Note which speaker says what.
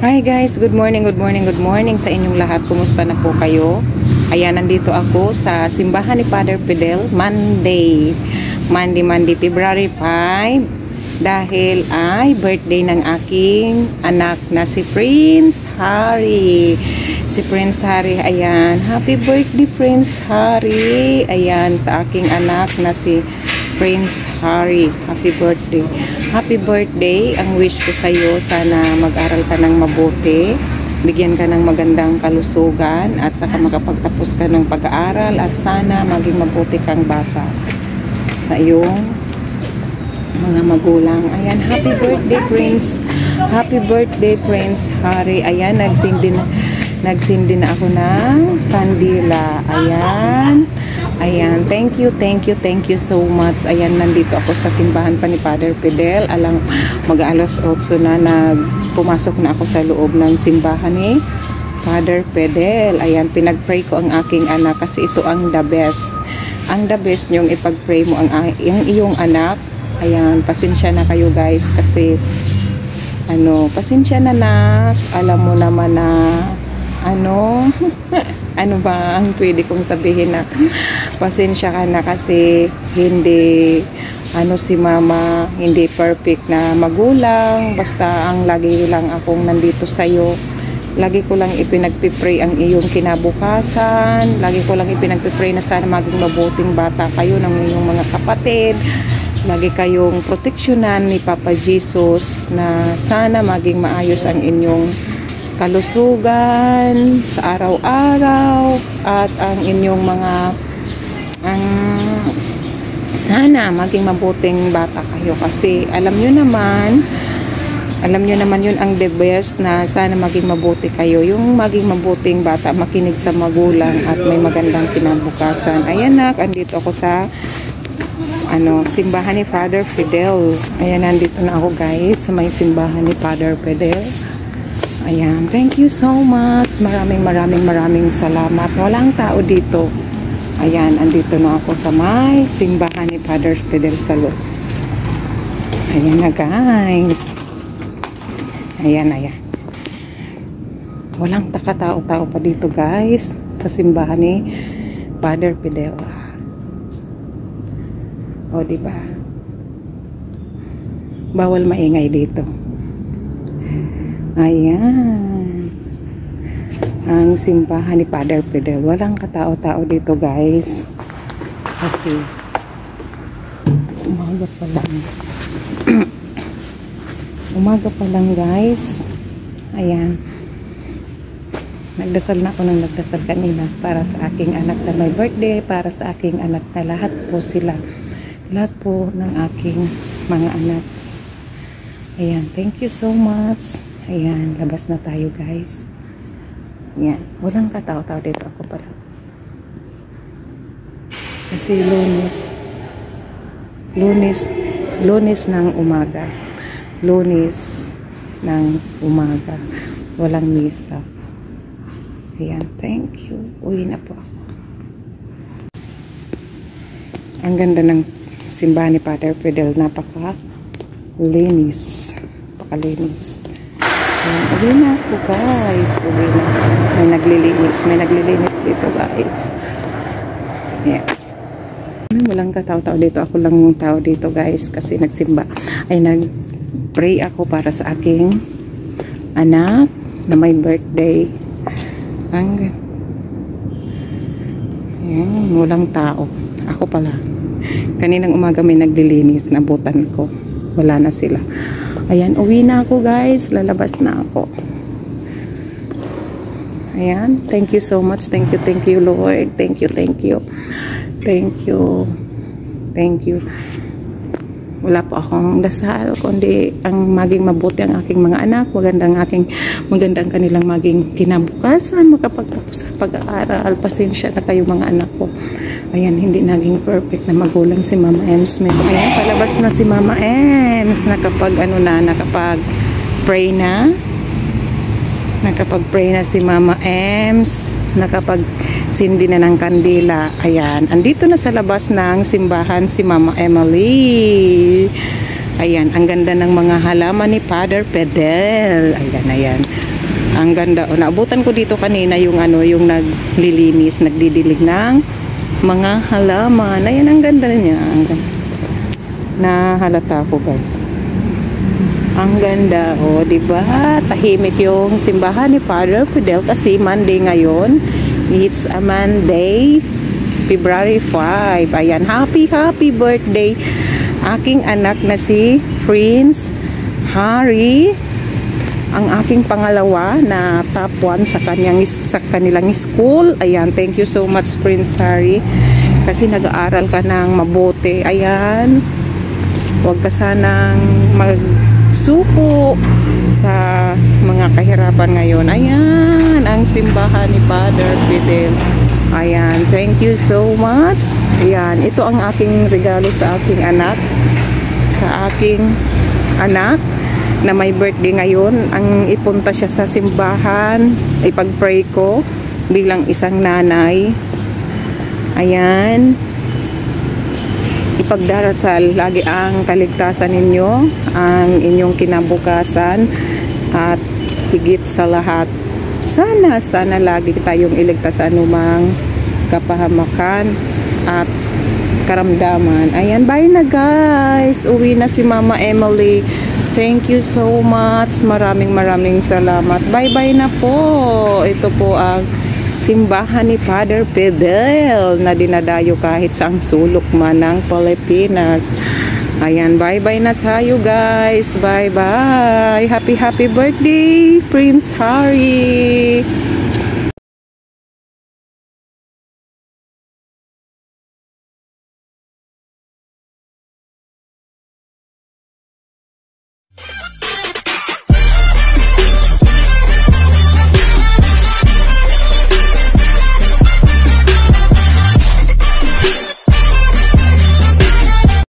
Speaker 1: Hi guys, good morning sa inyong lahat. Kumusta na po kayo? Ayan, nandito ako sa simbahan ni Father Fidel, Monday, February 5, dahil ay birthday ng aking anak na si Prince Harry. Ayan, happy birthday Prince Harry. Ayan, sa aking anak na si Prince Harry, happy birthday. Ang wish ko sa iyo, sana mag-aral ka ng mabuti, bigyan ka ng magandang kalusugan, at saka makapagtapos ka ng pag-aaral, at sana maging mabuti kang bata sa iyong mga magulang. Ayan, happy birthday Prince Harry. Ayan, nagsindi na ako ng kandila. Ayan, thank you so much. Ayan, nandito ako sa simbahan pa ni Father Fidel. Mag-alas 8 na, pumasok na ako sa loob ng simbahan ni Father Fidel. Ayan, pinag-pray ko ang aking anak kasi ito ang the best. Ang the best yung ipag-pray mo ang iyong anak. Ayan, pasensya na kayo guys kasi pasensya na nak. Alam mo naman na ano ba ang pwede kong sabihin na pasensya ka na kasi hindi si mama hindi perfect na magulang, basta ang lagi lang akong nandito sa'yo. Lagi ko lang ipinagpipray ang iyong kinabukasan, lagi ko lang ipinagpipray na sana maging mabuting bata kayo ng inyong mga kapatid, lagi kayong proteksyonan ni Papa Jesus, na sana maging maayos ang inyong kalusugan sa araw-araw, at ang inyong sana maging mabuting bata kayo, kasi alam nyo naman yun ang the best, na sana maging mabuti kayo, yung maging mabuting bata, makinig sa magulang at may magandang kinabukasan. Ayan nak, andito ako sa simbahan ni Father Fidel. Ayan, nandito na ako guys sa may simbahan ni Father Fidel. Ayan, thank you so much. Maraming salamat. Walang tao dito. Ayan, andito na ako sa may simbahan ni Father Fidel sa loob. Ayan na guys. Ayan. Walang takatao-tao pa dito guys sa simbahan ni Father Fidel. O diba? Bawal maingay dito. Ayan, ang simbahan ni Father Fidel. Walang katao-tao dito guys kasi umaga pa lang guys. Ayan, nagdasal na ako kanina para sa aking anak na may birthday, para sa aking anak na lahat po ng aking mga anak. Ayan, thank you so much. Ayan, labas na tayo guys. Ayan, walang katao-tao dito, ako pala. Kasi lunes ng umaga. Walang misa. Ayan, thank you. Uwi na po ako. Ang ganda ng simbahan ni Father Fidel, napakalinis. Uwi na po guys. May naglilinis dito guys. Yeah. Walang katao-tao dito. Ako lang yung tao dito guys kasi nagsimba. Nag-pray ako para sa aking anak na may birthday. Ayan, walang tao. Ako pala. Kaninang umaga may naglilinis, nabutan ko. Wala na sila. Ayan, uwi na ako guys. Lalabas na ako. Ayan, thank you so much. Thank you Lord. Thank you. Wala po akong dasal kundi ang maging mabuti ang aking mga anak, magandang kanilang maging kinabukasan, makapagtapos sa pag-aaral. Pasensya na kayo mga anak ko. Ayan, hindi naging perfect na magulang si Mama Ems. Ayan, palabas na si Mama Ems. Nakapag-pray na si Mama Ems. Nakapag-sindi na ng kandila. Ayan, andito na sa labas ng simbahan si Mama Emily. Ayan, ang ganda ng mga halaman ni Father Fidel. Ayan. Ang ganda. O, naabutan ko dito kanina yung ano, yung naglilinis, nagdidilig ng mga halaman. Ayan, ang ganda niya. Ang ganda. Nahalata ko, guys. Ang ganda. O, diba? Tahimik yung simbahan ni Father Fidel kasi Monday ngayon. It's a Monday, February 5. Ayan, happy birthday aking anak na si Prince Harry, ang aking pangalawa na top 1 sa kanilang school. Ayan, thank you so much Prince Harry kasi nag-aaral ka ng mabuti. Ayan, huwag ka sanang magsuko sa mga kahirapan ngayon. Ayan, ang simbahan ni Father Fidel. Ayan, thank you so much. Ayan, ito ang aking regalo sa aking anak. Sa aking anak na may birthday ngayon. Ang ipunta siya sa simbahan, ipag-pray ko bilang isang nanay. Ayan, ipagdarasal lagi ang kaligtasan ninyo, ang inyong kinabukasan, at higit sa lahat, sana lagi tayong iligtas sa anumang kapahamakan at karamdaman. Ayan, bye na guys. Uwi na si Mama Emily. Thank you so much. Maraming salamat. Bye na po. Ito po ang simbahan ni Father Fidel na dinadayo kahit saang sulok man ng Pilipinas. Ayan, bye na tayo guys. Bye. Happy birthday Prince Harry.